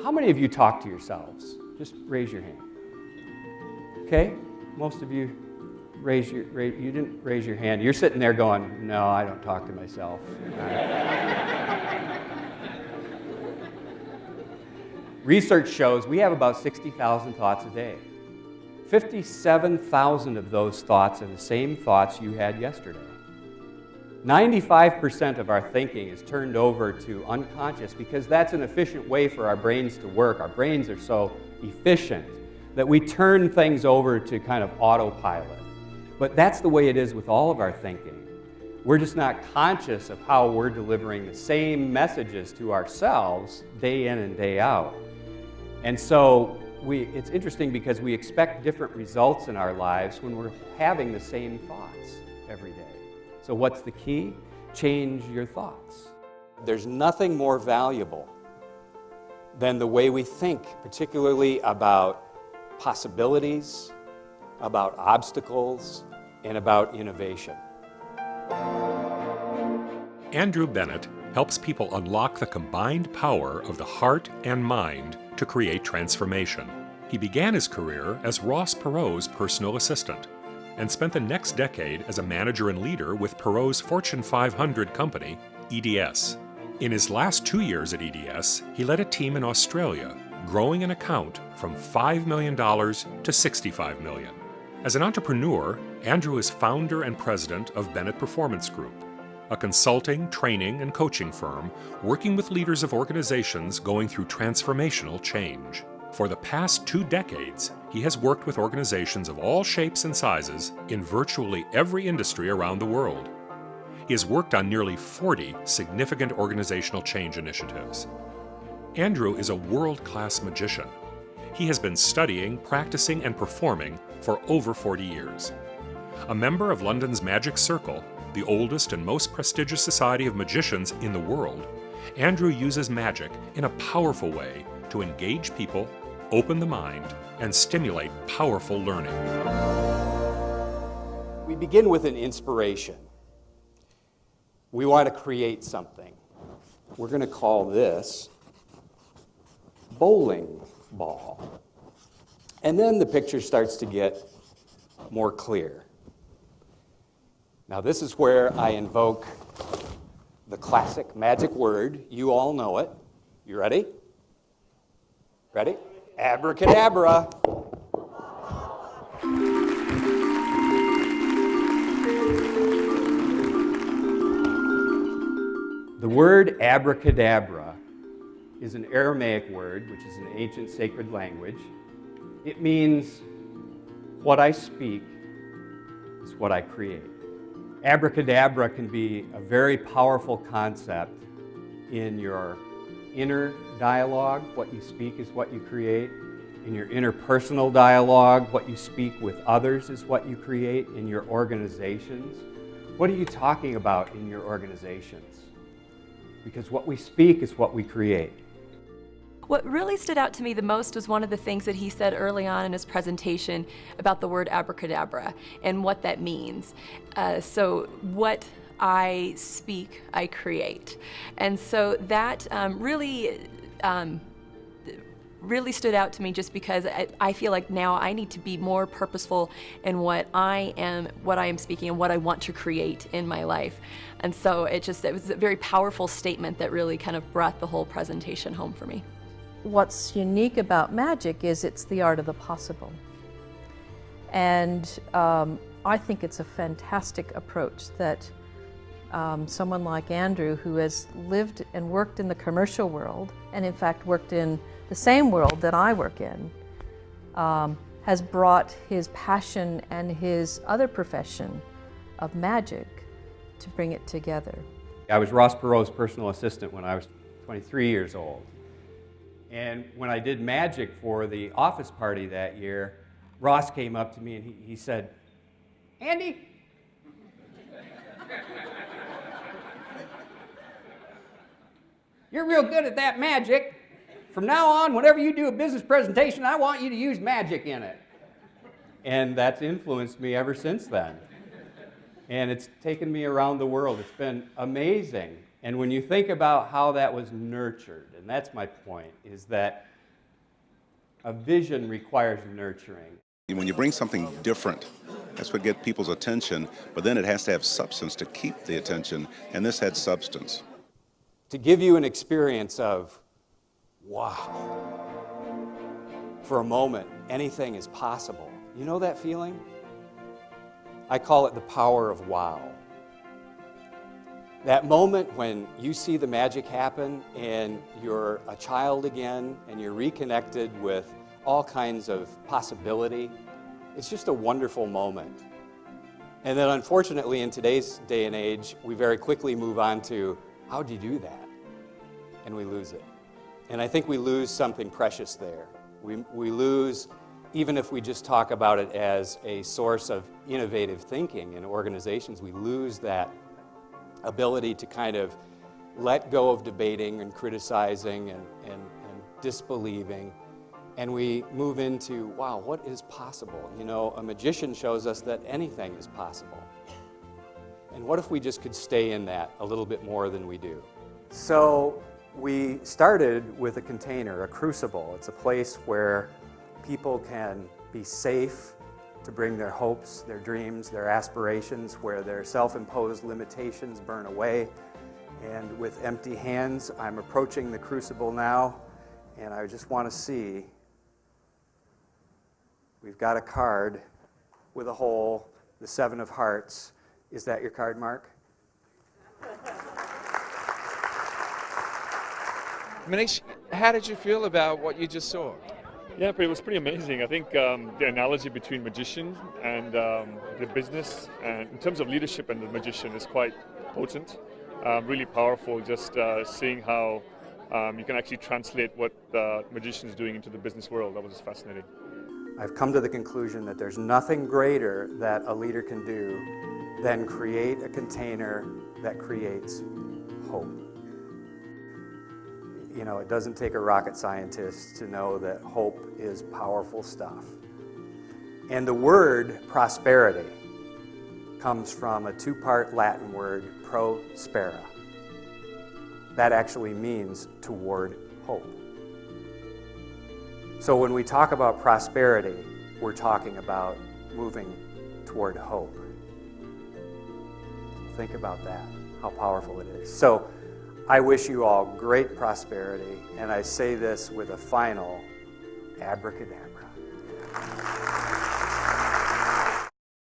How many of you talk to yourselves? Just raise your hand. Okay, most of you you didn't raise your hand. You're sitting there going, no, I don't talk to myself. Research shows we have about 60,000 thoughts a day. 57,000 of those thoughts are the same thoughts you had yesterday. 95% of our thinking is turned over to unconscious because that's an efficient way for our brains to work. Our brains are so efficient that we turn things over to kind of autopilot. But that's the way it is with all of our thinking. We're just not conscious of how we're delivering the same messages to ourselves day in and day out. And so it's interesting because we expect different results in our lives when we're having the same thoughts every day. So what's the key? Change your thoughts. There's nothing more valuable than the way we think, particularly about possibilities, about obstacles, and about innovation. Andrew Bennett helps people unlock the combined power of the heart and mind to create transformation. He began his career as Ross Perot's personal assistant and spent the next decade as a manager and leader with Perot's Fortune 500 company, EDS. In his last 2 years at EDS, he led a team in Australia, growing an account from $5 million to $65 million. As an entrepreneur, Andrew is founder and president of Bennett Performance Group, a consulting, training, and coaching firm working with leaders of organizations going through transformational change. For the past 2 decades, he has worked with organizations of all shapes and sizes in virtually every industry around the world. He has worked on nearly 40 significant organizational change initiatives. Andrew is a world-class magician. He has been studying, practicing, and performing for over 40 years. A member of London's Magic Circle, the oldest and most prestigious society of magicians in the world, Andrew uses magic in a powerful way to engage people, open the mind, and stimulate powerful learning. We begin with an inspiration. We want to create something. We're going to call this bowling ball. And then the picture starts to get more clear. Now this is where I invoke the classic magic word. You all know it. You ready? Ready? Abracadabra. The word abracadabra is an Aramaic word, which is an ancient sacred language. It means what I speak is what I create. Abracadabra can be a very powerful concept in your inner dialogue. What you speak is what you create. In your interpersonal dialogue, what you speak with others is what you create. In your organizations, what are you talking about in your organizations? Because what we speak is what we create. What really stood out to me the most was one of the things that he said early on in his presentation about the word abracadabra and what that means. So what I speak, I create. And so that really stood out to me just because I feel like now I need to be more purposeful in what I am speaking and what I want to create in my life. And so it was a very powerful statement that really kind of brought the whole presentation home for me. What's unique about magic is it's the art of the possible. And I think it's a fantastic approach that someone like Andrew, who has lived and worked in the commercial world, and in fact worked in the same world that I work in, has brought his passion and his other profession of magic to bring it together. I was Ross Perot's personal assistant when I was 23 years old. And when I did magic for the office party that year, Ross came up to me and he said, "Andy, you're real good at that magic. From now on, whenever you do a business presentation, I want you to use magic in it." And that's influenced me ever since then. And it's taken me around the world. It's been amazing. And when you think about how that was nurtured, and that's my point, is that A vision requires nurturing. When you bring something different, that's what gets people's attention, but then it has to have substance to keep the attention, and this had substance. To give you an experience of, wow, for a moment, anything is possible. You know that feeling? I call it the power of wow. That moment when you see the magic happen and you're a child again and you're reconnected with all kinds of possibility, it's just a wonderful moment. And then unfortunately in today's day and age, we very quickly move on to, how do you do that? And we lose it. And I think we lose something precious there. We lose, even if we just talk about it as a source of innovative thinking in organizations, we lose that ability to kind of let go of debating and criticizing and disbelieving, and we move into, wow, what is possible? You know, a magician shows us that anything is possible. And what if we just could stay in that a little bit more than we do? So we started with a container, a crucible. It's a place where people can be safe to bring their hopes, their dreams, their aspirations, where their self-imposed limitations burn away. And with empty hands, I'm approaching the crucible now, and I just want to see, we've got a card with a hole, the 7 of hearts. Is that your card, Mark? Manish, how did you feel about what you just saw? Yeah, but it was pretty amazing. I think the analogy between magician and the business, and in terms of leadership and the magician, is quite potent, really powerful. Just seeing how you can actually translate what the magician is doing into the business world. That was just fascinating. I've come to the conclusion that there's nothing greater that a leader can do than create a container that creates hope. You know, it doesn't take a rocket scientist to know that hope is powerful stuff. And the word prosperity comes from a 2-part Latin word, prospera. That actually means toward hope. So when we talk about prosperity, we're talking about moving toward hope. Think about that, how powerful it is. So I wish you all great prosperity, and I say this with a final abracadabra.